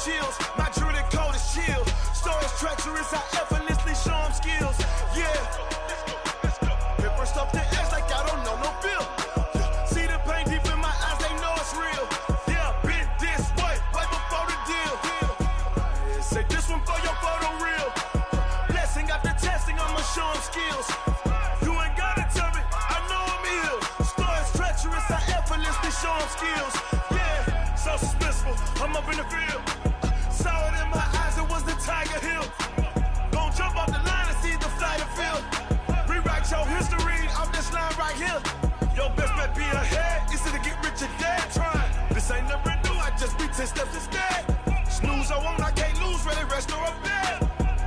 chills. My Jerseycal is chill. Stories treacherous, I effortlessly show them skills. Yeah. Paper stuff to edge like I don't know no feel. See the pain deep in my eyes, they know it's real. Yeah, been this way before the deal. Say this one for your photo reel. Blessing after testing, I'ma show them skills. You ain't gotta tell me, I know I'm ill. Stories treacherous, I effortlessly show them skills. Yeah, so suspenseful, I'm up in the field. Saw it in my eyes, it was the Tiger Hill. Gon' jump off the line and see the flight of field. Rewrite your history, I'm this line right here. Your best bet be ahead, easy to get rich or dead. Trying, this ain't never new, I just be 10 steps instead. Snooze I won't, I can't lose, ready, rest or a bed.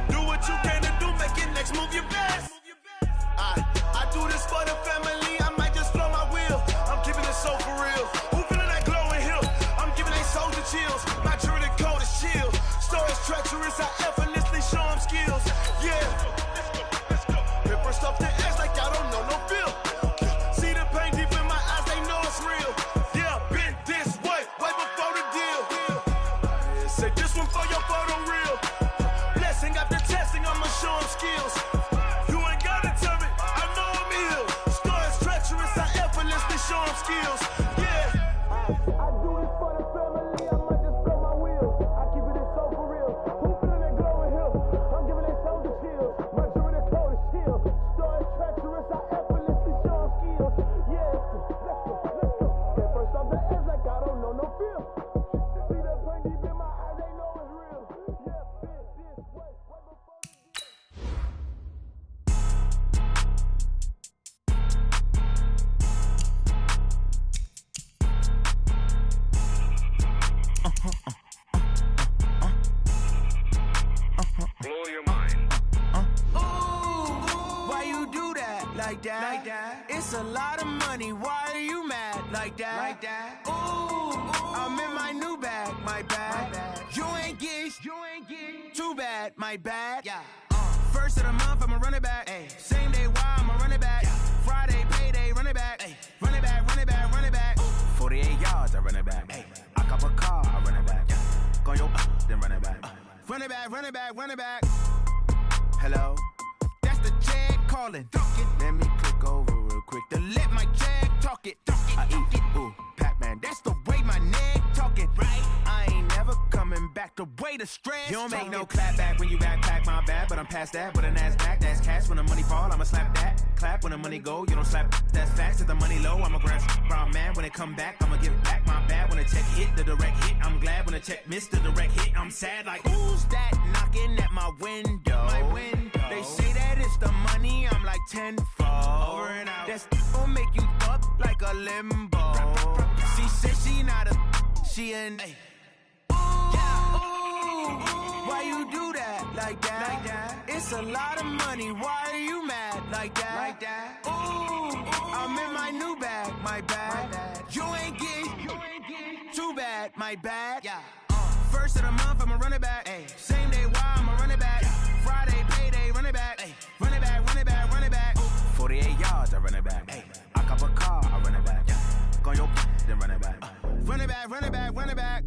Do what you can to do, make it next move your best. I do this for the family, I might just flow my wheel. I'm keeping it so for real. Who feeling that glowing hill? I'm giving they soldier chills. My Jerseycal is chill. Stories treacherous, I effortlessly show them skills. Yeah. Paper stuff to edge like I don't know no feel. See the pain deep in my eyes, they know it's real. Yeah, been this way before the deal. Say this one for your photo reel. Blessing after testing, I'ma show them skills. You ain't gotta tell me, I know I'm ill. Stories treacherous, I effortlessly show them skills. Yeah. I do this for the family, I might just blow my wheel. I keep it so for real. Who feeling that glowing hill? I'm giving they soldier chills. My Jerseycal is chill. Stories treacherous, I effortlessly show them skills. Yeah, let's go. That first off the edge like I don't know no feel. See that pain deep in my eyes, they know it's real. Yeah, been this way before the blow your mind. Why you do that? Like that? It's a lot of money. Why are you mad? Like that? Ooh, I'm in my new bag. My bad. You ain't get too bad. My bad. Yeah. First of the month, I'ma run it back. Ay. Same day, why I'ma run it back. Yeah. Friday, payday, run it back. Ay. Run it back. 48 yards, I run it back. Ay. I cop a car, I run it back. Yeah. Go your then run it back. Run it back. Hello? That's the check calling. Let me click over real quick to let my check talk it. I eat it, ooh, Pac-Man. That's the way my neck talking. Right? I ain't never coming back. The way the stress. You don't make no clap back when you backpack, my bad. But I'm past that. With an ass back, that's cash. When the money fall, I'ma slap that. Clap when the money go, you don't slap. That's facts. If the money low, I'ma grab brown man. When it come back, I'ma give it back. My bad when the check hit, the direct hit. I'm glad when the check missed the direct hit. I'm sad like, who's that knocking at my window? My window. They say that it's the money, I'm like tenfold. Over and out. That's gon' make you up like a limbo. She said she not a, she an. Ay. Why you do that? Like that? It's a lot of money. Why are you mad? Like that? Ooh, I'm in my new bag. My bad. You ain't get too bad. My bad. Yeah. First of the month, I'ma run it back. Ay. Same day, why I'ma run it back. Yeah. Friday, payday, run it back. Ay. Run it back. 48 yards, I run it back. Ay. I cop a car, I run it back. Yeah. Go your then run it back. Run it back.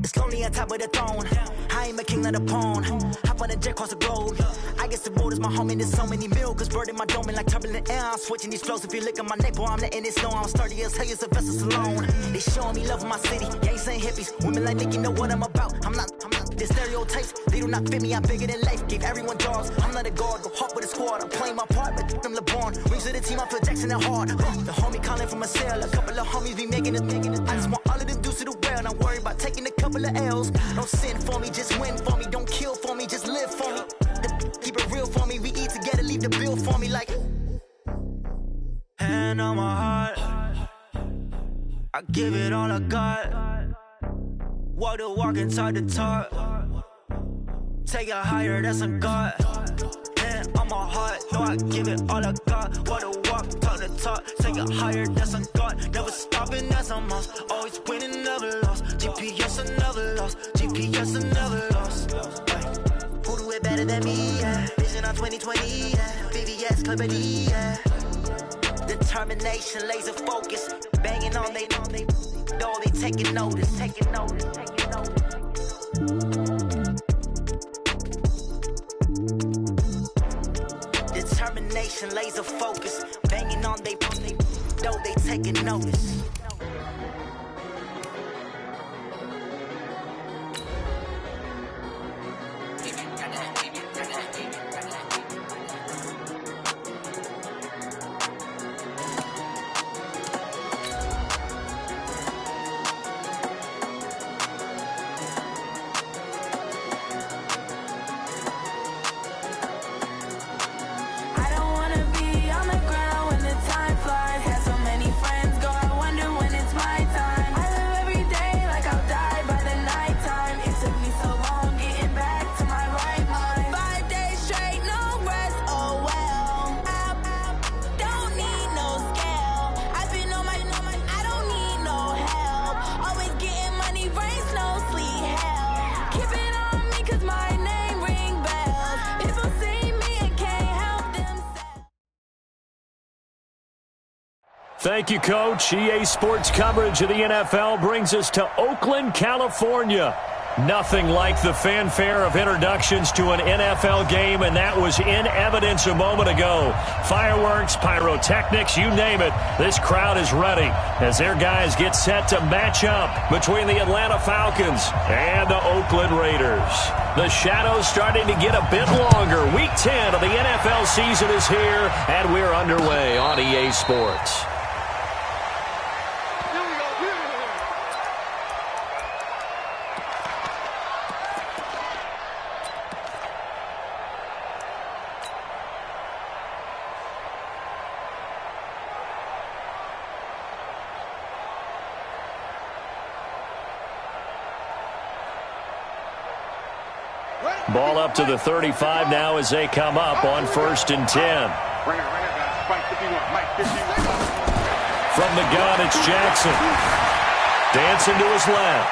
It's lonely on top of the throne. I ain't a king of the pawn. Hop on a jet across the globe. I guess the road is my home and there's so many milk. Bird in my dome and like turbulent air. I'm switching these flows. If you look at my neck, boy, I'm letting it snow. I'm sturdy as hell, it's a vessel alone. They showing me love in my city. Gangs ain't hippies. Women like Nicky know what I'm about. I'm not. The stereotypes, they do not fit me. I'm bigger than life. Gave everyone jobs. I'm not a guard. Go hard with a squad. I'm playing my part, but I'm LeBron. Rings of the team, I feel Jackson and hard. The homie calling from a cell. A couple of homies be making it. I just want all of them dudes to do well. Not worry about taking a couple of L's. Don't sin for me, just win for me. Don't kill for me, just live for me. Keep it real for me. We eat together, leave the bill for me like. Hand on my heart, I give it all I got. Walk the walk and talk the talk. Take it higher, that's a God. Hand on my heart, no, I give it all I got. Walk the walk, talk the talk. Take it higher, that's a God. Never stopping, that's a must. Always winning, never lost. GPS, I never lost. GPS, I never lost. Who do it better than me? Yeah. vision on 2020, yeah. VVS, clarity, yeah. Determination, laser focus, banging on they taking notice. Determination, laser focus, banging on they taking notice. Thank you, Coach. EA Sports coverage of the NFL brings us to Oakland, California. Nothing like the fanfare of introductions to an NFL game, and that was in evidence a moment ago. Fireworks, pyrotechnics, you name it. This crowd is ready as their guys get set to match up between the Atlanta Falcons and the Oakland Raiders. The shadows starting to get a bit longer. Week 10 of the NFL season is here, and we're underway on EA Sports. Ball up to the 35 now as they come up on 1st and 10. From the gun, it's Jackson. Dancing to his left.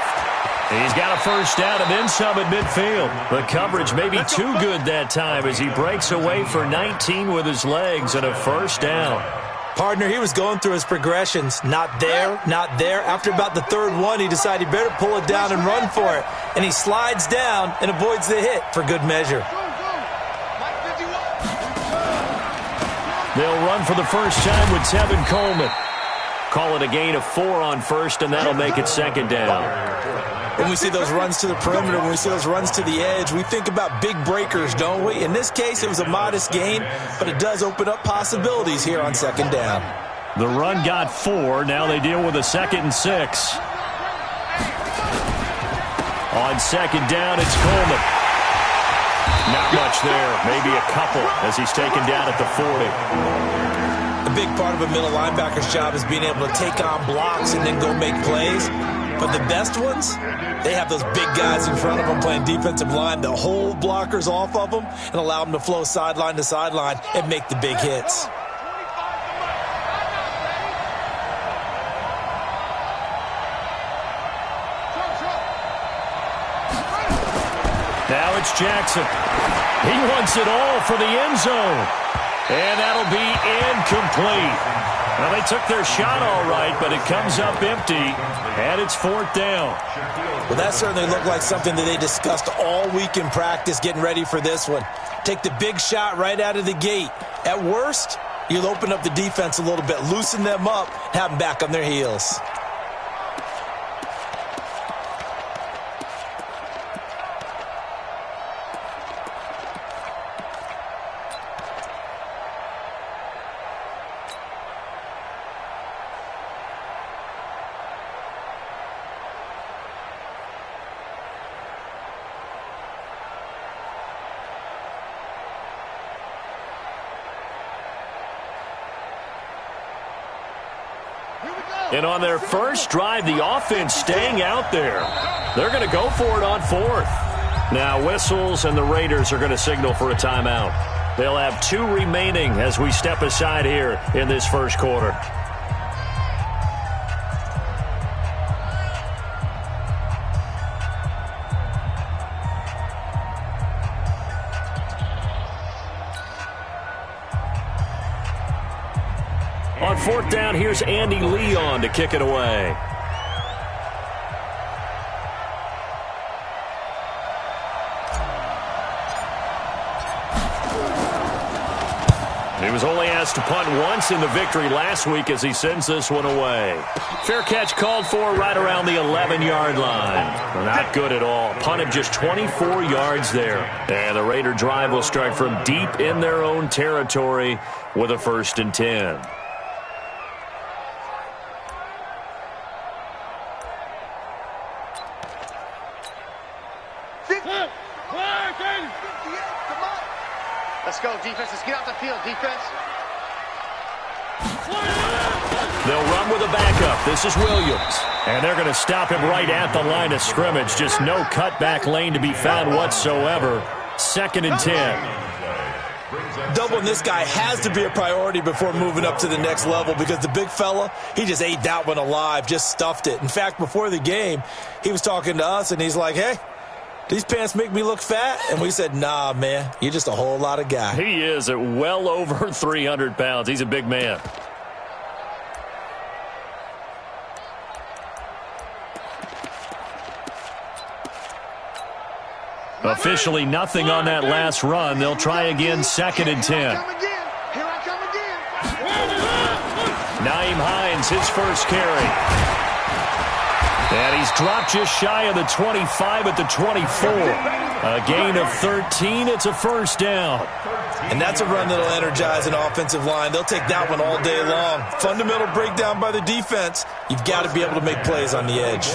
He's got a first down and then some at midfield. The coverage may be too good that time as he breaks away for 19 with his legs and a first down. Partner, he was going through his progressions. Not there, not there. After about the third one, he decided he better pull it down and run for it. And he slides down and avoids the hit for good measure. They'll run for the first time with Tevin Coleman. Call it a gain of 4 on first, and that'll make it second down. When we see those runs to the perimeter, when we see those runs to the edge, we think about big breakers, don't we? In this case, it was a modest gain, but it does open up possibilities here on second down. The run got 4. Now they deal with a 2nd and 6. On second down, it's Coleman. Not much there. Maybe a couple as he's taken down at the 40. A big part of a middle linebacker's job is being able to take on blocks and then go make plays. But the best ones, they have those big guys in front of them playing defensive line to hold blockers off of them and allow them to flow sideline to sideline and make the big hits. Now it's Jackson. He wants it all for the end zone. And that'll be incomplete. Well, they took their shot all right, but it comes up empty, and it's 4th down. Well, that certainly looked like something that they discussed all week in practice getting ready for this one. Take the big shot right out of the gate. At worst, you'll open up the defense a little bit, loosen them up, have them back on their heels. And on their first drive, the offense staying out there. They're going to go for it on 4th. Now whistles, and the Raiders are going to signal for a timeout. They'll have 2 remaining as we step aside here in this first quarter. On fourth down, here's Andy Leon to kick it away. He was only asked to punt once in the victory last week as he sends this one away. Fair catch called for right around the 11-yard line. Not good at all. Punted just 24 yards there. And the Raider drive will start from deep in their own territory with a 1st and 10. Let's go, defense. Let's get out the field, defense. They'll run with a backup. This is Williams. And they're going to stop him right at the line of scrimmage. Just no cutback lane to be found whatsoever. 2nd and 10. Doubling this guy has to be a priority before moving up to the next level because the big fella, he just ate that one alive, just stuffed it. In fact, before the game, he was talking to us, and he's like, hey, these pants make me look fat? And we said, nah, man, you're just a whole lot of guy. He is at well over 300 pounds. He's a big man. Officially nothing on that last run. They'll try again, 2nd and 10. Naeem Hines, his first carry. And he's dropped just shy of the 25 at the 24. A gain of 13. It's a 1st down. And that's a run that'll energize an offensive line. They'll take that one all day long. Fundamental breakdown by the defense. You've got to be able to make plays on the edge.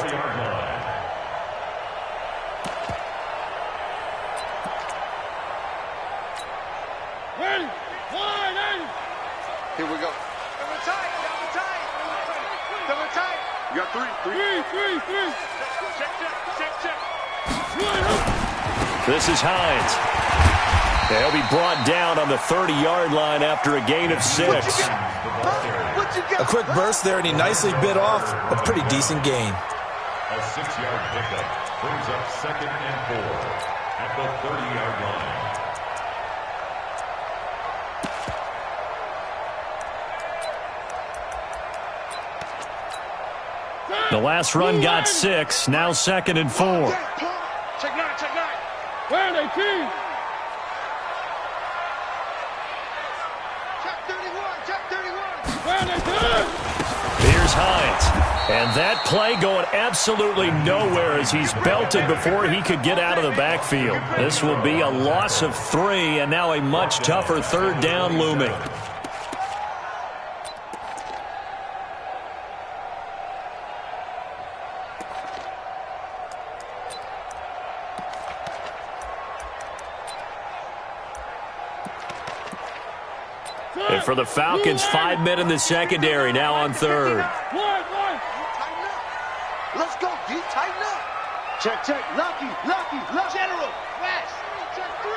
Here we go. Double tight. Double tight. You got three. Check. This is Hines. He'll be brought down on the 30-yard line after a gain of 6. A quick burst there, and he nicely bit off a pretty decent gain. A 6-yard pickup brings up 2nd and 4 at the 30-yard line. The last run got 6. Now 2nd and 4. Check 9. Where are they, team? Check 31. Where are they, team? Here's Hines. And that play going absolutely nowhere as he's belted before he could get out of the backfield. This will be a loss of 3, and now a much tougher 3rd down looming. And for the Falcons, 5 men in the secondary, now on 3rd. Let's go, D. Tighten up. Check. Lucky. General. West. Check 3.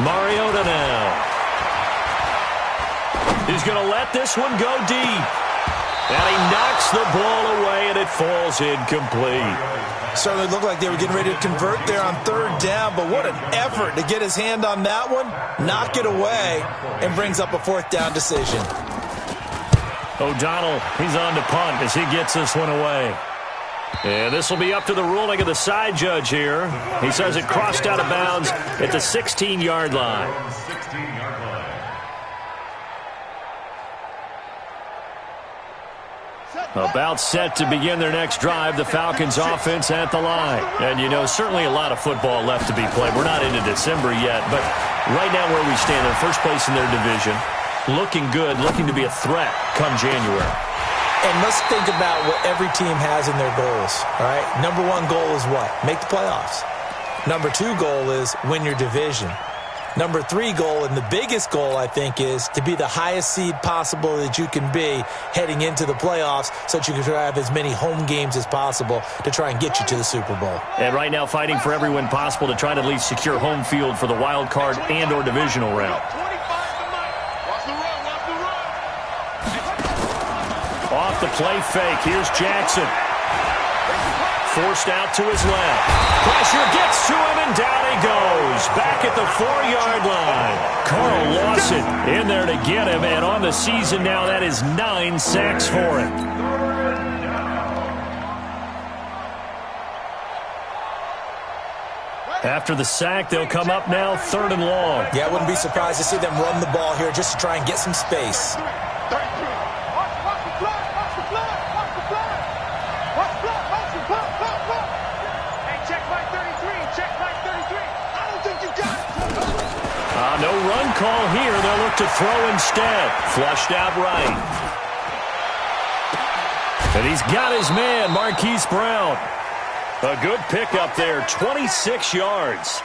Mariota now. He's going to let this one go deep. And he knocks the ball away, and it falls incomplete. Certainly looked like they were getting ready to convert there on 3rd down, but what an effort to get his hand on that one, knock it away, and brings up a 4th down decision. O'Donnell, he's on to punt as he gets this one away. And this will be up to the ruling of the side judge here. He says it crossed out of bounds at the 16-yard line. About set to begin their next drive, the Falcons offense at the line. And, you know, certainly a lot of football left to be played. We're not into December yet, but right now where we stand, they're first place in their division, looking good, looking to be a threat come January. And let's think about what every team has in their goals, all right? Number 1 goal is what? Make the playoffs. Number 2 goal is win your division. Number 3 goal, and the biggest goal, I think, is to be the highest seed possible that you can be heading into the playoffs so that you can have as many home games as possible to try and get you to the Super Bowl. And right now fighting for every win possible to try to at least secure home field for the wild card and or divisional round. Off the play fake, here's Jackson. forced out to his left. Pressure gets to him, and down he goes. Back at the 4-yard line. Carl Lawson in there to get him, and on the season now, that is 9 sacks for him. After the sack, they'll come up now 3rd and long. Yeah, I wouldn't be surprised to see them run the ball here just to try and get some space. No run call here. They'll look to throw instead. Flushed out right. And he's got his man, Marquise Brown. A good pickup there, 26 yards.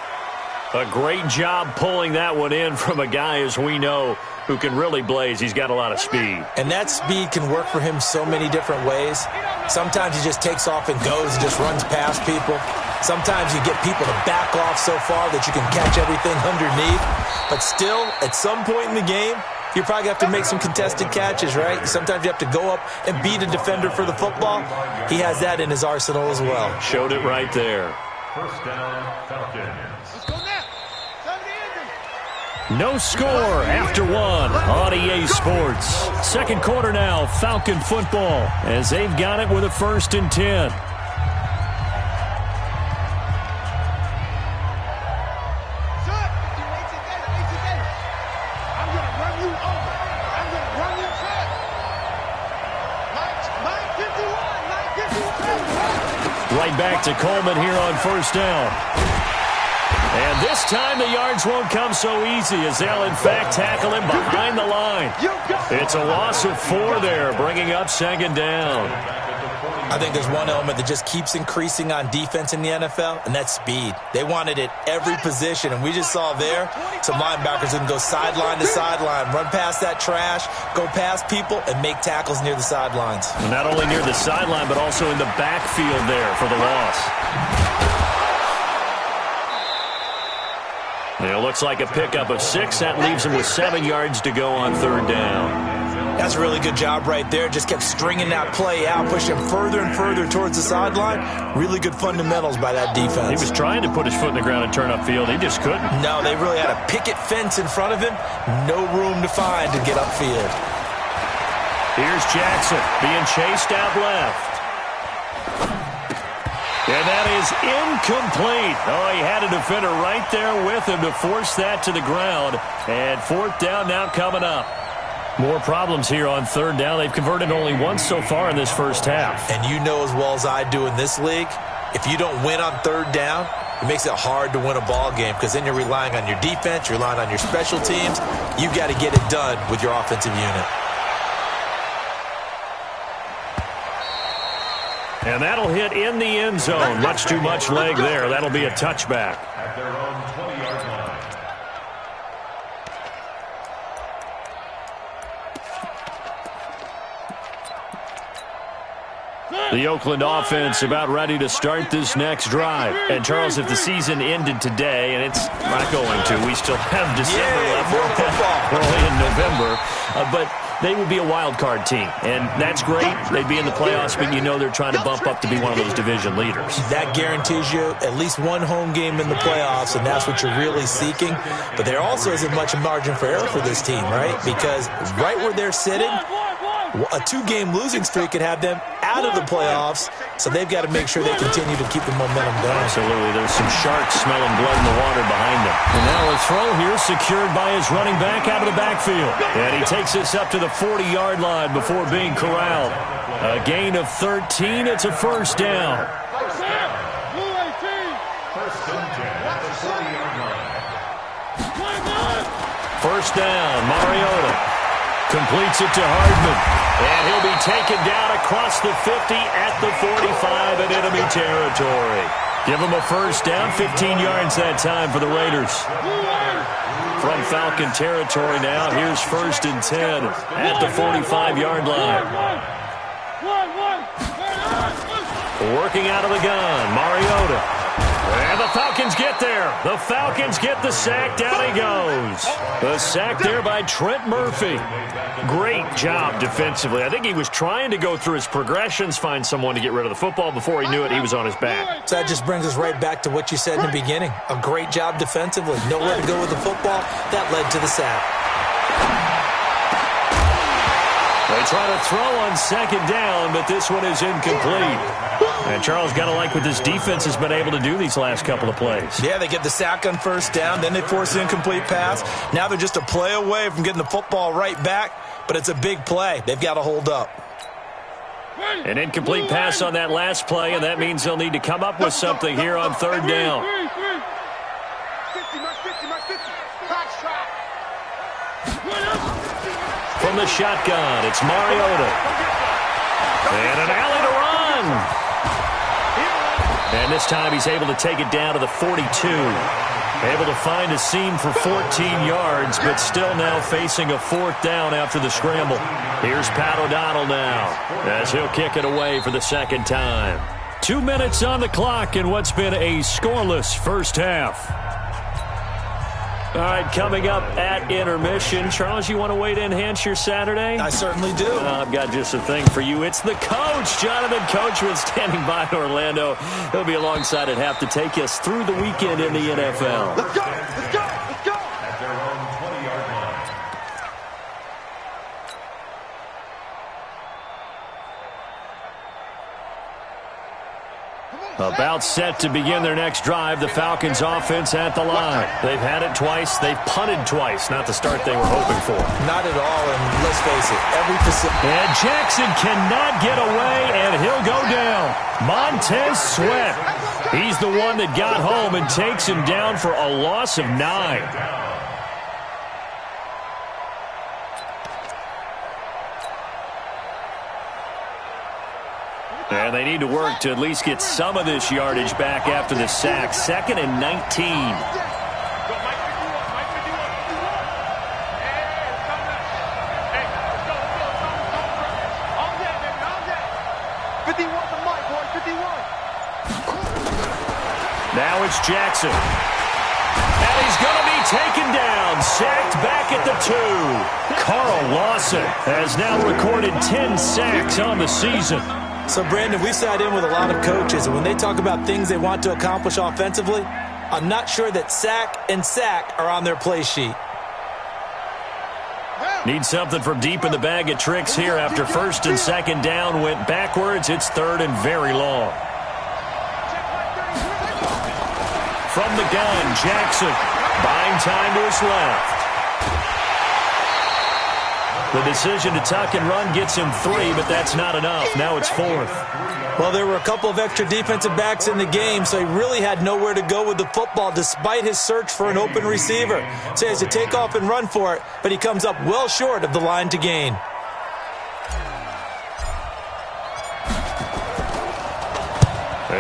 A great job pulling that one in from a guy, as we know, who can really blaze. He's got a lot of speed. And that speed can work for him so many different ways. Sometimes he just takes off and goes and just runs past people. Sometimes you get people to back off so far that you can catch everything underneath. But still, at some point in the game, you probably have to make some contested catches, right? Sometimes you have to go up and beat a defender for the football. He has that in his arsenal as well. Showed it right there. First down, Falcons. No score after one on EA Sports. Second quarter now, Falcon football, as they've got it with a 1st and 10. Right back to Coleman here on 1st down. And this time the yards won't come so easy, as they'll in fact tackle him behind the line. It's a loss of 4 there, bringing up 2nd down. I think there's one element that just keeps increasing on defense in the NFL, and that's speed. They want it at every position, and we just saw there some linebackers who can go sideline to sideline, run past that trash, go past people, and make tackles near the sidelines. And not only near the sideline, but also in the backfield there for the loss. It looks like a pickup of 6. That leaves him with 7 yards to go on 3rd down. That's a really good job right there. Just kept stringing that play out, pushing him further and further towards the sideline. Really good fundamentals by that defense. He was trying to put his foot in the ground and turn upfield. He just couldn't. No, they really had a picket fence in front of him. No room to find to get upfield. Here's Jackson being chased out left. And that is incomplete. Oh, he had a defender right there with him to force that to the ground. And 4th down now coming up. More problems here on 3rd down. They've converted only once so far in this first half. And you know as well as I do in this league, if you don't win on 3rd down, it makes it hard to win a ball game, because then you're relying on your defense, you're relying on your special teams. You've got to get it done with your offensive unit. And that'll hit in the end zone. Much too much leg there. That'll be a touchback. At their own 20-yard line. The Oakland offense about ready to start this next drive. And, Charles, if the season ended today, and it's not going to, we still have December left. We're only in November. But they would be a wild card team, and that's great. They'd be in the playoffs, but you know they're trying to bump up to be one of those division leaders. That guarantees you at least one home game in the playoffs, and that's what you're really seeking. But there also isn't much margin for error for this team, right? Because right where they're sitting, a 2-game losing streak could have them out of the playoffs, so they've got to make sure they continue to keep the momentum going. Absolutely. There's some sharks smelling blood in the water behind them. And now a throw here secured by his running back out of the backfield. And he takes this up to the 40-yard line before being corralled. A gain of 13. It's a 1st down. First and 10 at the 40-yard line. 1st down, Mariota completes it to Hardman. And he'll be taken down across the 50 at the 45 in enemy territory. Give him a 1st down, 15 yards that time for the Raiders. From Falcon territory now, here's 1st and 10 at the 45-yard line. Working out of the gun, Mariota. And the Falcons get there. The Falcons get the sack. Down he goes. The sack there by Trent Murphy. Great job defensively. I think he was trying to go through his progressions, find someone to get rid of the football. Before he knew it, he was on his back. So that just brings us right back to what you said in the beginning. A great job defensively. Nowhere to go with the football. That led to the sack. They try to throw on second down, but this one is incomplete. And Charles, got to like what this defense has been able to do these last couple of plays. Yeah, they get the sack on first down, then they force an incomplete pass. Now they're just a play away from getting the football right back, but it's a big play. They've got to hold up. An incomplete pass on that last play, and that means they'll need to come up with something here on third down. From the shotgun, it's Mariota. And an alley to run. And this time he's able to take it down to the 42. Able to find a seam for 14 yards, but still now facing a fourth down after the scramble. Here's Pat O'Donnell now, as he'll kick it away for the second time. 2 minutes on the clock in what's been a scoreless first half. All right, coming up at intermission. Charles, you want a way to enhance your Saturday? I certainly do. I've got just a thing for you. It's the coach, Jonathan Coachman, standing by in Orlando. He'll be alongside at half to take us through the weekend in the NFL. Let's go! Let's go! Let's go! At their own 20-yard line. About set to begin their next drive, the Falcons offense at the line. They've had it twice. They've punted twice. Not the start they were hoping for. Not at all, and let's face it, every facility. And Jackson cannot get away, and he'll go down. Montez Sweat. He's the one that got home and takes him down for a loss of 9. And they need to work to at least get some of this yardage back after the sack. 2nd and 19. Now it's Jackson. And he's going to be taken down. Sacked back at the 2. Carl Lawson has now recorded 10 sacks on the season. So, Brandon, we sat in with a lot of coaches, and when they talk about things they want to accomplish offensively, I'm not sure that sack and sack are on their play sheet. Need something from deep in the bag of tricks here after first and second down went backwards. It's third and very long. From the gun, Jackson buying time to his left. The decision to tuck and run gets him 3, but that's not enough. Now it's 4th. Well, there were a couple of extra defensive backs in the game, so he really had nowhere to go with the football despite his search for an open receiver. So he has to take off and run for it, but he comes up well short of the line to gain.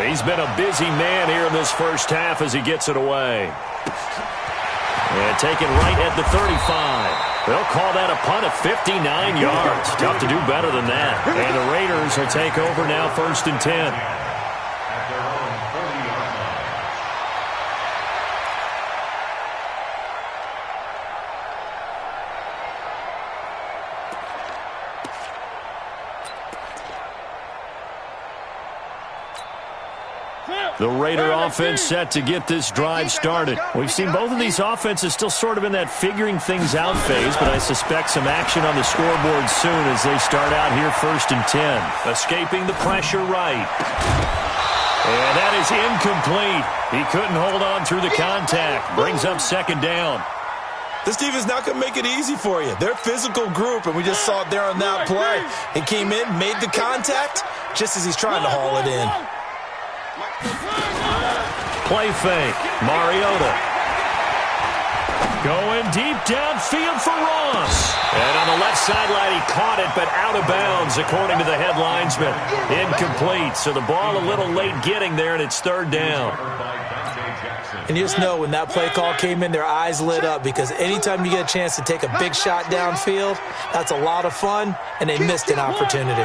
He's been a busy man here in this first half as he gets it away. And taken right at the 35. They'll call that a punt of 59 yards. Tough to do better than that. And the Raiders will take over now 1st and 10. At their own 40-yard line. The Raider offense set to get this drive started. We've seen both of these offenses still sort of in that figuring things out phase, but I suspect some action on the scoreboard soon as they start out here 1st and 10. Escaping the pressure right. And that is incomplete. He couldn't hold on through the contact. Brings up 2nd down. This team is not going to make it easy for you. They're a physical group, and we just saw it there on that play. He came in, made the contact, just as he's trying to haul it in. Play fake. Mariota. Going deep downfield for Ross. And on the left sideline, he caught it, but out of bounds, according to the head linesman. Incomplete. So the ball a little late getting there, and it's 3rd down. And you just know when that play call came in, their eyes lit up because anytime you get a chance to take a big shot downfield, that's a lot of fun, and they missed an opportunity.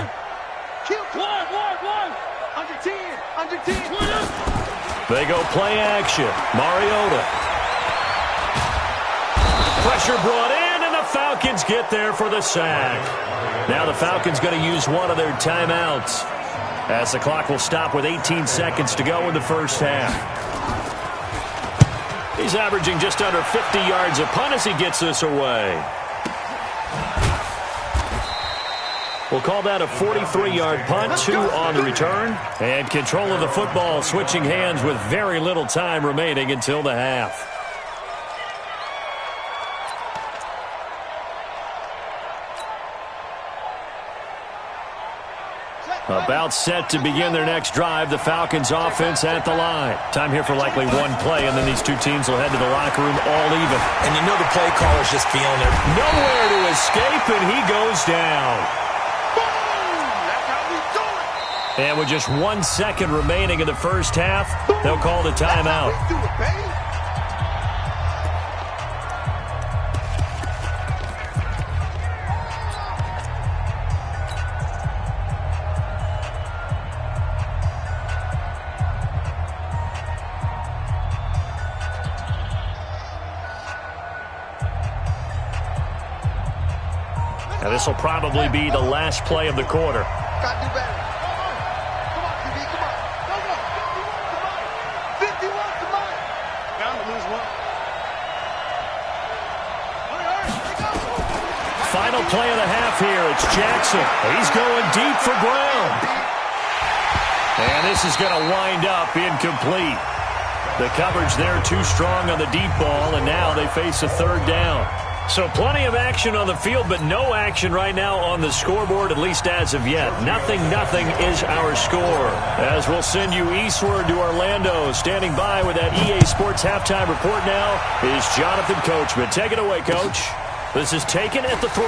They go play action. Mariota. Pressure brought in, and the Falcons get there for the sack. Now the Falcons going to use one of their timeouts, as the clock will stop with 18 seconds to go in the first half. He's averaging just under 50 yards a punt as he gets this away. We'll call that a 43-yard punt, 2 on the return. And control of the football switching hands with very little time remaining until the half. About set to begin their next drive. The Falcons offense at the line. Time here for likely one play, and then these two teams will head to the locker room all even. And you know the play caller's just feeling it. Nowhere to escape, and he goes down. That's how we do it. And with just 1 second remaining in the first half, they'll call the timeout. That's how we do it, baby. Now this will probably be the last play of the quarter. Gotta do better. Come on, QB, come on. Go, 51 to mine. Bound to lose one. All right, Final play of the half here. It's Jackson. He's going deep for Brown. And this is going to wind up incomplete. The coverage there too strong on the deep ball, and now they face a third down. So plenty of action on the field, but no action right now on the scoreboard, at least as of yet. 0-0 is our score. As we'll send you eastward to Orlando. Standing by with that EA Sports halftime report now is Jonathan Coachman. Take it away, Coach. This is taken at the 3.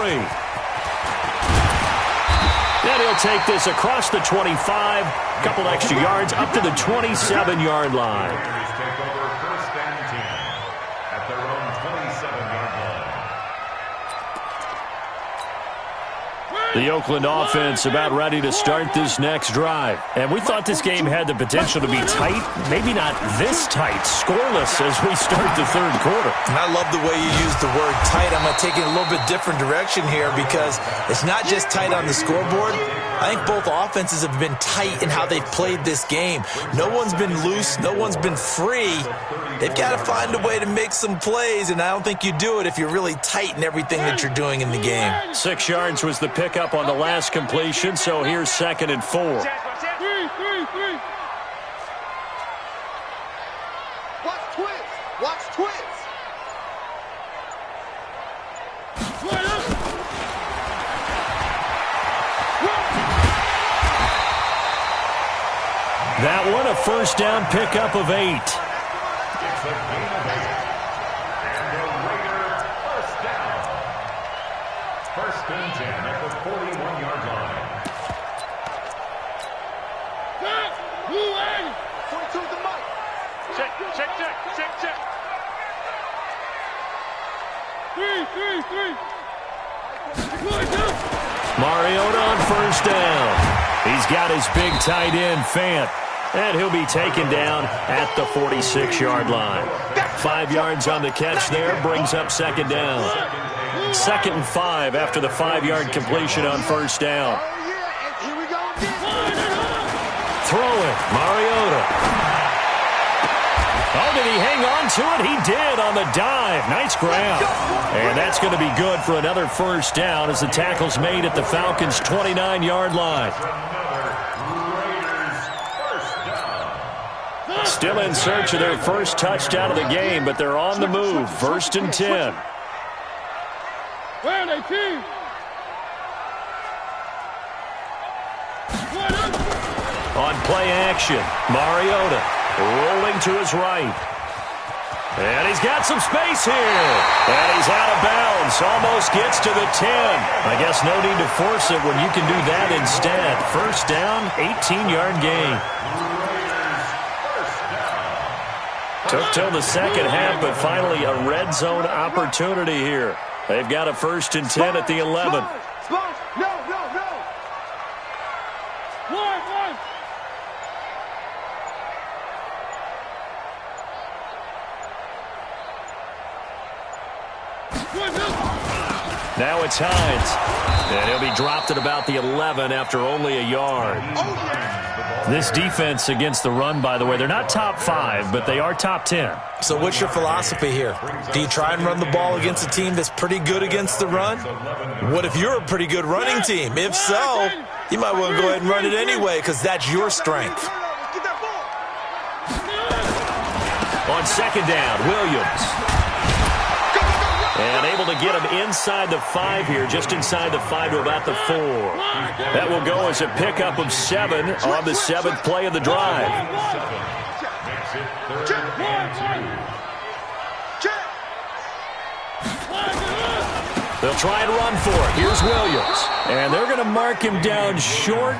And he'll take this across the 25. A couple extra yards up to the 27-yard line. Take over first and 10 at their own 27-yard line. The Oakland offense about ready to start this next drive. And we thought this game had the potential to be tight. Maybe not this tight, scoreless as we start the third quarter. And I love the way you use the word tight. I'm going to take it a little bit different direction here because it's not just tight on the scoreboard. I think both offenses have been tight in how they've played this game. No one's been loose. No one's been free. They've got to find a way to make some plays, and I don't think you do it if you're really tight in everything that you're doing in the game. 6 yards was the pickup on the last completion, so here's 2nd and 4. Watch twins. Watch twins. That one a first down pickup of 8. It's a gain of 8. And the Raider first down. First and 10 at the 41-yard line. 22 to Mike. Check. 3. Mariota on first down. He's got his big tight end, Fant. And he'll be taken down at the 46-yard line. 5 yards on the catch there brings up 2nd down. 2nd and 5 after the 5-yard completion on first down. Oh, yeah, and here we go again. Throwing, Mariota. Oh, did he hang on to it? He did on the dive. Nice grab. And that's going to be good for another first down as the tackle's made at the Falcons' 29-yard line. Still in search of their first touchdown of the game, but they're on the move. 1st and 10. Where are they, team? On play action, Mariota rolling to his right. And he's got some space here. And he's out of bounds. Almost gets to the 10. I guess no need to force it when you can do that instead. First down, 18-yard gain. Took till the second half, but finally a red zone opportunity here. They've got a 1st and 10 at the 11. No. One. Now it's Hines. And he'll be dropped at about the 11 after only a yard. This defense against the run, by the way, they're not top 5, but they are top 10. So what's your philosophy here? Do you try and run the ball against a team that's pretty good against the run? What if you're a pretty good running team? If so, you might want to go ahead and run it anyway because that's your strength. On second down, Williams. And able to get him inside the 5 here, just inside the 5 to about the 4. That will go as a pickup of 7 on the 7th play of the drive. They'll try and run for it. Here's Williams. And they're going to mark him down short,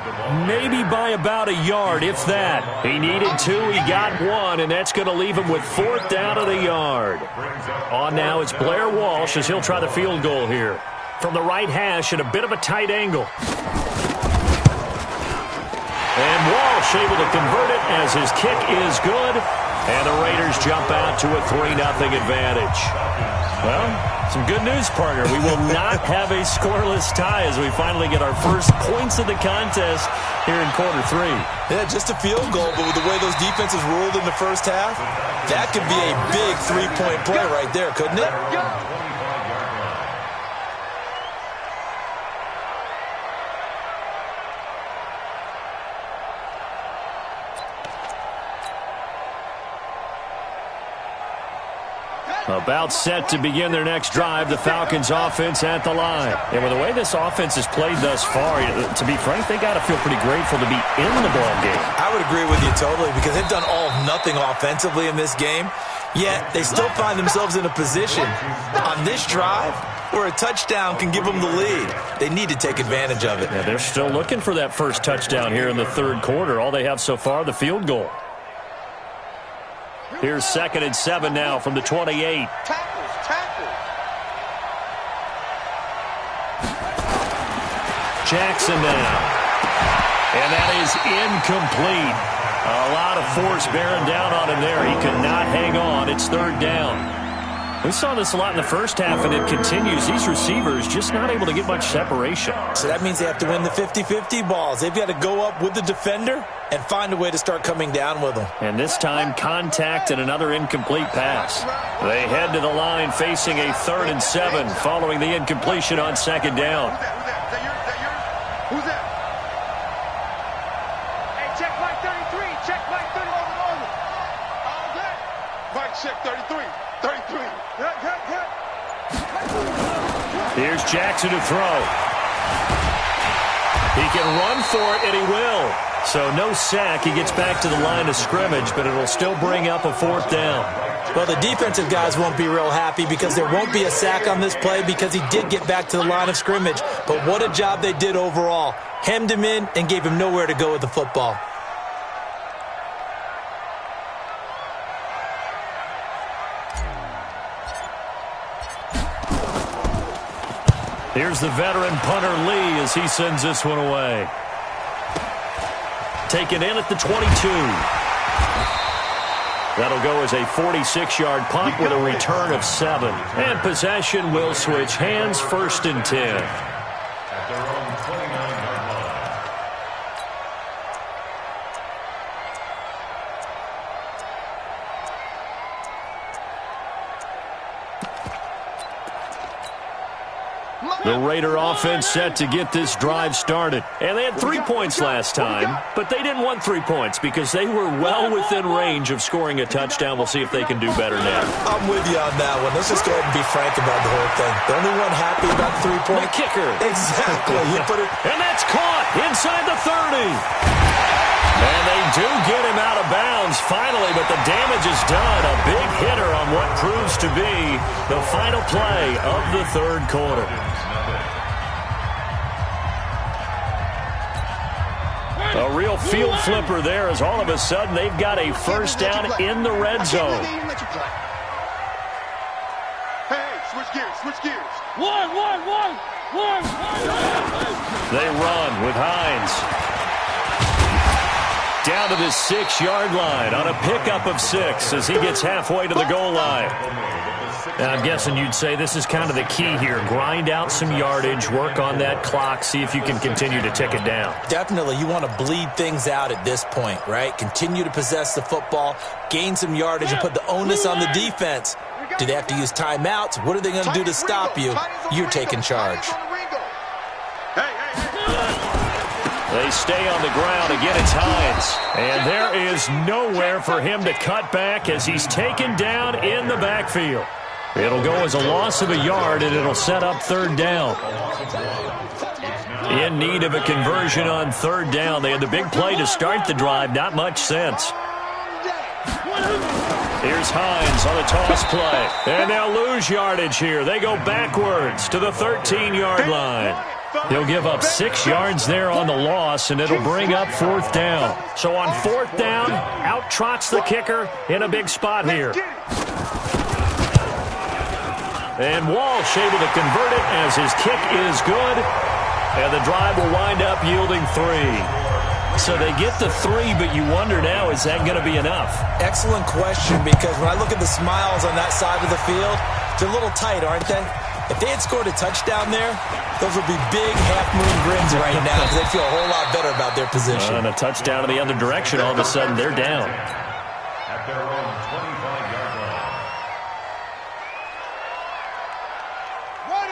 maybe by about a yard, if that. He needed 2, he got 1, and that's going to leave him with 4th down of the yard. On now, it's Blair Walsh as he'll try the field goal here. From the right hash at a bit of a tight angle. And Walsh able to convert it as his kick is good. And the Raiders jump out to a 3-0 advantage. Well, some good news, partner. We will not have a scoreless tie as we finally get our first points of the contest here in quarter 3. Yeah, just a field goal, but with the way those defenses ruled in the first half, that could be a big 3-point play right there, couldn't it? About set to begin their next drive, the Falcons offense at the line. And with the way this offense has played thus far, to be frank, they got to feel pretty grateful to be in the ball game. I would agree with you totally because they've done all of nothing offensively in this game, yet they still find themselves in a position on this drive where a touchdown can give them the lead. They need to take advantage of it. Yeah, they're still looking for that first touchdown here in the 3rd quarter. All they have so far, the field goal. Here's 2nd and 7 now from the 28. Jackson now. And that is incomplete. A lot of force bearing down on him there. He could not hang on. It's 3rd down. We saw this a lot in the first half, and it continues. These receivers just not able to get much separation. So that means they have to win the 50-50 balls. They've got to go up with the defender and find a way to start coming down with them. And this time, contact and another incomplete pass. They head to the line facing a 3rd and 7 following the incompletion on 2nd down. Who's that? Hey, check Mike 33. Check Mike 30. Over. All that. Mike, check 33. 33. Here's Jackson to throw. He can run for it, and he will. So no sack. He gets back to the line of scrimmage, but it'll still bring up a 4th down. Well, the defensive guys won't be real happy because there won't be a sack on this play because he did get back to the line of scrimmage. But what a job they did overall. Hemmed him in and gave him nowhere to go with the football. Here's the veteran punter Lee as he sends this one away. Taken in at the 22. That'll go as a 46-yard punt with a return of 7. And possession will switch hands, 1st and 10. At their own 29-yard line. The Raider offense set to get this drive started. And they had 3 points last time, but they didn't want 3 points because they were well within range of scoring a touchdown. We'll see if they can do better now. I'm with you on that one. Let's just go ahead and be frank about the whole thing. The only one happy about the 3-point. The kicker. Exactly. You put it. And that's caught inside the 30. And they do get him out of bounds finally, but the damage is done. A big hitter on what proves to be the final play of the 3rd quarter. A real field flipper there as all of a sudden they've got a 1st down in the red zone. Hey, switch gears, switch gears. One. They run with Hines. Down to the 6-yard line on a pickup of 6 as he gets halfway to the goal line. I'm guessing you'd say this is kind of the key here. Grind out some yardage, work on that clock, see if you can continue to tick it down. Definitely. You want to bleed things out at this point, right? Continue to possess the football, gain some yardage, and put the onus on the defense. Do they have to use timeouts? What are they going to do to stop you? You're taking charge. They stay on the ground. Again, it's Hines. And there is nowhere for him to cut back as he's taken down in the backfield. It'll go as a loss of a yard, and it'll set up third down. In need of a conversion on third down. They had the big play to start the drive. Not much sense. Here's Hines on a toss play. And they'll lose yardage here. They go backwards to the 13-yard line. He'll give up 6 yards there on the loss, and it'll bring up fourth down. So on fourth down, out trots the kicker in a big spot here. And Walsh able to convert it as his kick is good. And the drive will wind up yielding 3. So they get the 3, but you wonder now, is that going to be enough? Excellent question, because when I look at the smiles on that side of the field, they're a little tight, aren't they? If they had scored a touchdown there, those would be big half-moon grins right now because they'd feel a whole lot better about their position. And a touchdown in the other direction, all of a sudden they're down. At their own 25-yard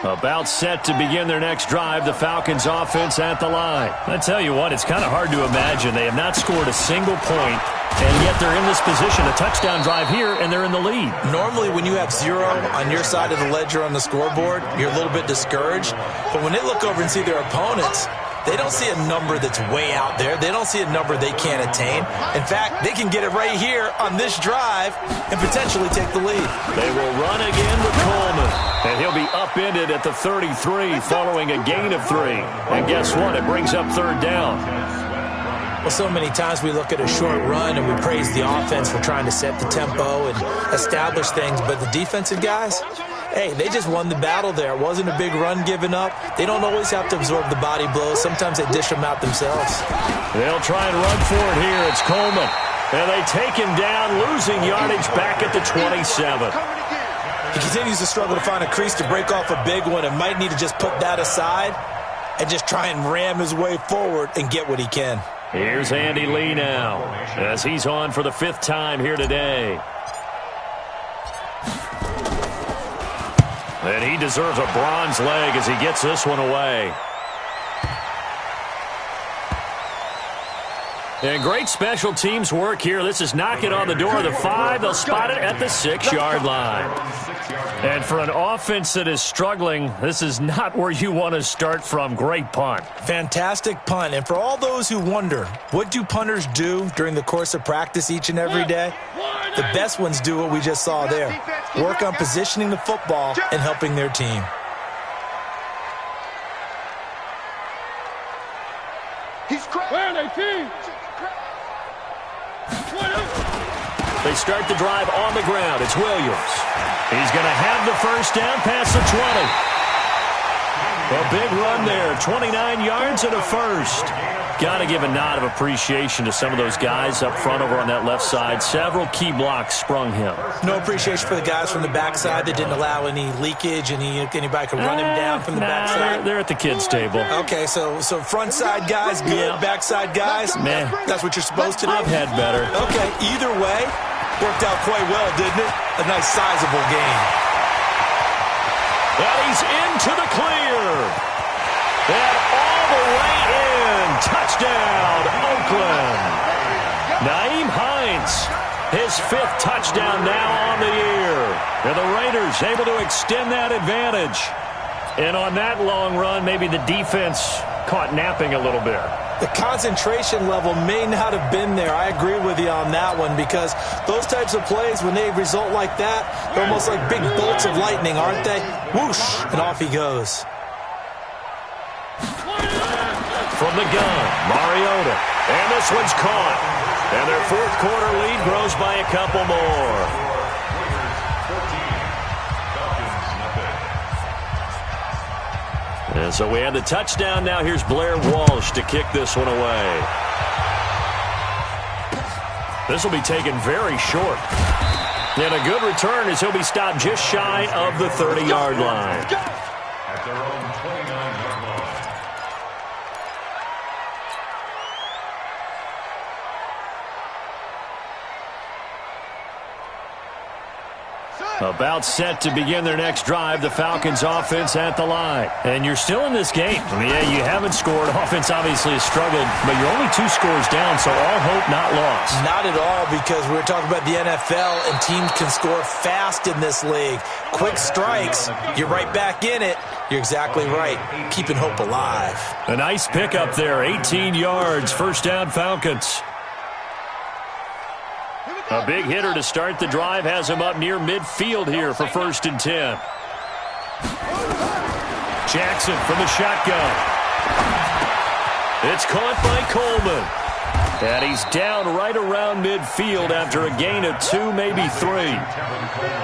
line. About set to begin their next drive, the Falcons offense at the line. I tell you what, it's kind of hard to imagine. They have not scored a single point, and yet they're in this position, a touchdown drive here, and they're in the lead. Normally, when you have 0 on your side of the ledger on the scoreboard, you're a little bit discouraged. But when they look over and see their opponents, they don't see a number that's way out there. They don't see a number they can't attain. In fact, they can get it right here on this drive and potentially take the lead. They will run again with Coleman, and he'll be upended at the 33 following a gain of 3. And guess what? It brings up third down. Well, so many times we look at a short run and we praise the offense for trying to set the tempo and establish things, but the defensive guys, hey, they just won the battle there. It wasn't a big run given up. They don't always have to absorb the body blows. Sometimes they dish them out themselves. They'll try and run for it here. It's Coleman. And they take him down, losing yardage back at the 27. He continues to struggle to find a crease to break off a big one and might need to just put that aside and just try and ram his way forward and get what he can. Here's Andy Lee now as he's on for the 5th time here today. And he deserves a bronze leg as he gets this one away. And great special teams work here. This is knocking on the door of the 5. They'll spot it at the 6-yard line. And for an offense that is struggling, this is not where you want to start from. Great punt. Fantastic punt. And for all those who wonder, what do punters do during the course of practice each and every day? The best ones do what we just saw there. Work on positioning the football and helping their team. Where are they, team? They start the drive on the ground. It's Williams. He's going to have the first down past the 20. A big run there, 29 yards and a first. Got to give a nod of appreciation to some of those guys up front over on that left side. Several key blocks sprung him. No appreciation for the guys from the backside that didn't allow any leakage, anybody could run him down from the backside. They're at the kids' table. Okay, so front side guys good, backside guys, man, that's what you're supposed to do. I've had better. Okay, either way, worked out quite well, didn't it? A nice sizable gain. And he's into the clear. And all the way in. Touchdown, Oakland. Nyheim Hines, his 5th touchdown now on the year. And the Raiders able to extend that advantage. And on that long run, maybe the defense caught napping a little bit. The concentration level may not have been there. I agree with you on that one because those types of plays, when they result like that, they're almost like big bolts of lightning, aren't they? Whoosh, and off he goes. From the gun, Mariota. And this one's caught. And their 4th quarter lead grows by a couple more. And so we have the touchdown. Now here's Blair Walsh to kick this one away. This will be taken very short. And a good return as he'll be stopped just shy of the 30-yard line. At their own 29-yard line. About set to begin their next drive, the Falcons offense at the line. And you're still in this game. I mean, yeah, you haven't scored. Offense obviously has struggled, but you're only 2 scores down, so all hope not lost. Not at all, because we're talking about the NFL, and teams can score fast in this league. Quick strikes, you're right back in it. You're exactly right. Keeping hope alive. A nice pickup there, 18 yards, first down Falcons. A big hitter to start the drive has him up near midfield here for 1st and 10. Jackson from the shotgun. It's caught by Coleman. And he's down right around midfield after a gain of 2, maybe 3.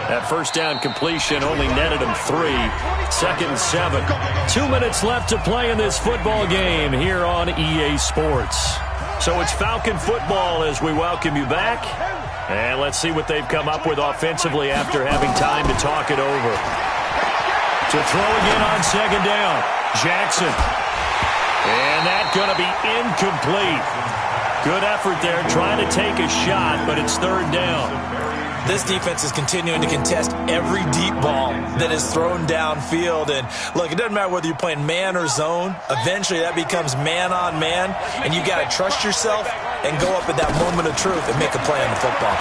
That first down completion only netted him 3. 2nd and 7. 2 minutes left to play in this football game here on EA Sports. So it's Falcon football as we welcome you back. And let's see what they've come up with offensively after having time to talk it over. To throw again on 2nd down. Jackson. And that's going to be incomplete. Good effort there trying to take a shot, but it's 3rd down. This defense is continuing to contest every deep ball that is thrown downfield. And, look, it doesn't matter whether you're playing man or zone. Eventually that becomes man-on-man, and you got to trust yourself and go up at that moment of truth and make a play on the football.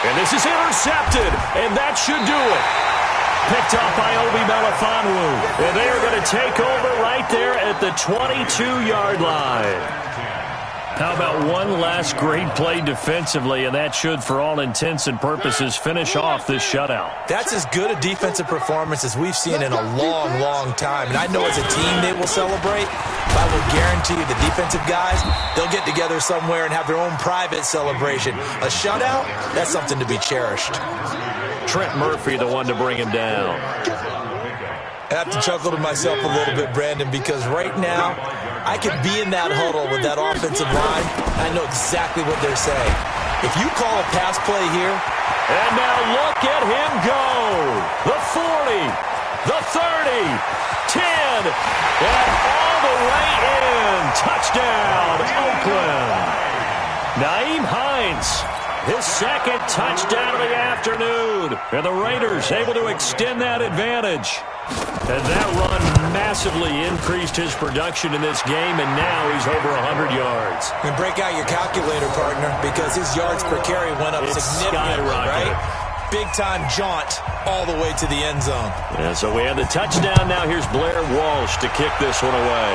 And this is intercepted, and that should do it. Picked up by Obi Melifonwu. And they are going to take over right there at the 22-yard line. How about one last great play defensively, and that should, for all intents and purposes, finish off this shutout. That's as good a defensive performance as we've seen in a long, long time. And I know as a team they will celebrate, but I will guarantee you the defensive guys, they'll get together somewhere and have their own private celebration. A shutout, that's something to be cherished. Trent Murphy, the one to bring him down. I have to chuckle to myself a little bit, Brandon, because right now I could be in that huddle with that offensive line. I know exactly what they're saying. If you call a pass play here. And now look at him go. The 40, the 30, 10, and all the way in. Touchdown, Oakland. Nyheim Hines, his 2nd touchdown of the afternoon. And the Raiders able to extend that advantage. And that run massively increased his production in this game, and now he's over 100 yards. And break out your calculator, partner, because his yards per carry went up significantly, right? Big-time jaunt all the way to the end zone. And so we have the touchdown. Now here's Blair Walsh to kick this one away.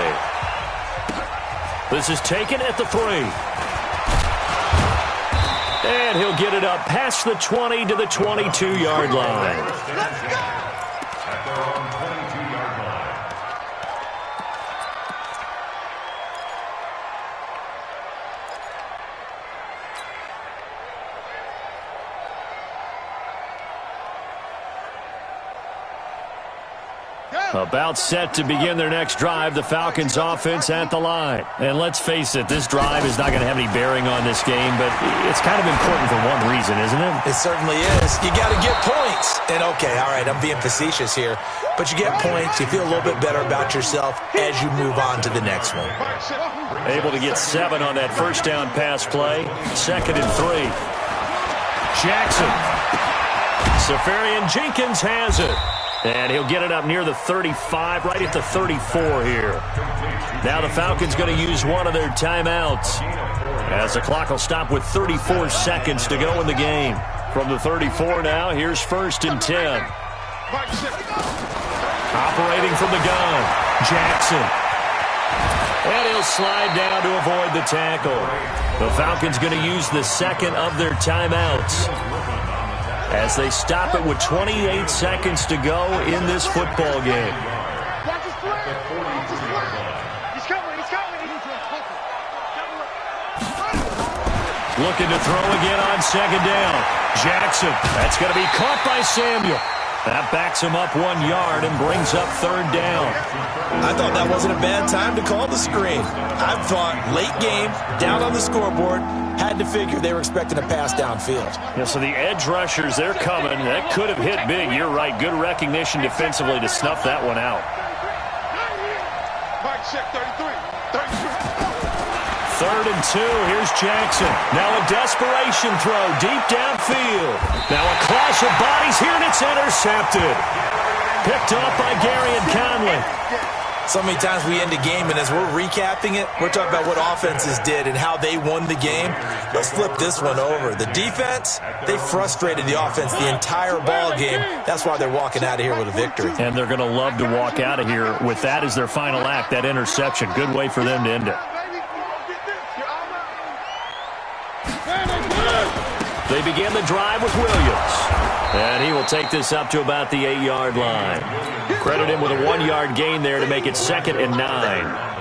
This is taken at the 3. And he'll get it up past the 20 to the 22-yard line. At their own 22-yard line. About set to begin their next drive, the Falcons offense at the line. And let's face it, this drive is not going to have any bearing on this game, but it's kind of important for one reason, isn't it? It certainly is. You got to get points. And okay, all right, I'm being facetious here, but you get points, you feel a little bit better about yourself as you move on to the next one. Able to get 7 on that first down pass play. 2nd and 3. Jackson. Safarian Jenkins has it. And he'll get it up near the 35, right at the 34 here. Now the Falcons going to use one of their timeouts, as the clock will stop with 34 seconds to go in the game. From the 34 now, here's 1st and 10. Operating from the gun, Jackson. And he'll slide down to avoid the tackle. The Falcons going to use the 2nd of their timeouts, as they stop it with 28 seconds to go in this football game. Looking to throw again on 2nd down. Jackson. That's going to be caught by Samuel. That backs him up 1 yard and brings up 3rd down. I thought that wasn't a bad time to call the screen. I thought late game, down on the scoreboard, had to figure they were expecting a pass downfield. Yeah, so the edge rushers, they're coming. That could have hit big. You're right. Good recognition defensively to snuff that one out. Mike, check 33. 3rd and 2. Here's Jackson. Now a desperation throw deep downfield. Now a clash of bodies here, and it's intercepted. Picked up by Gary and Conley. So many times we end a game, and as we're recapping it, we're talking about what offenses did and how they won the game. Let's flip this one over. The defense, they frustrated the offense the entire ball game. That's why they're walking out of here with a victory. And they're going to love to walk out of here with that as their final act, that interception. Good way for them to end it. They begin the drive with Williams. And he will take this up to about the 8-yard line. Credit him with a 1-yard gain there to make it 2nd and 9.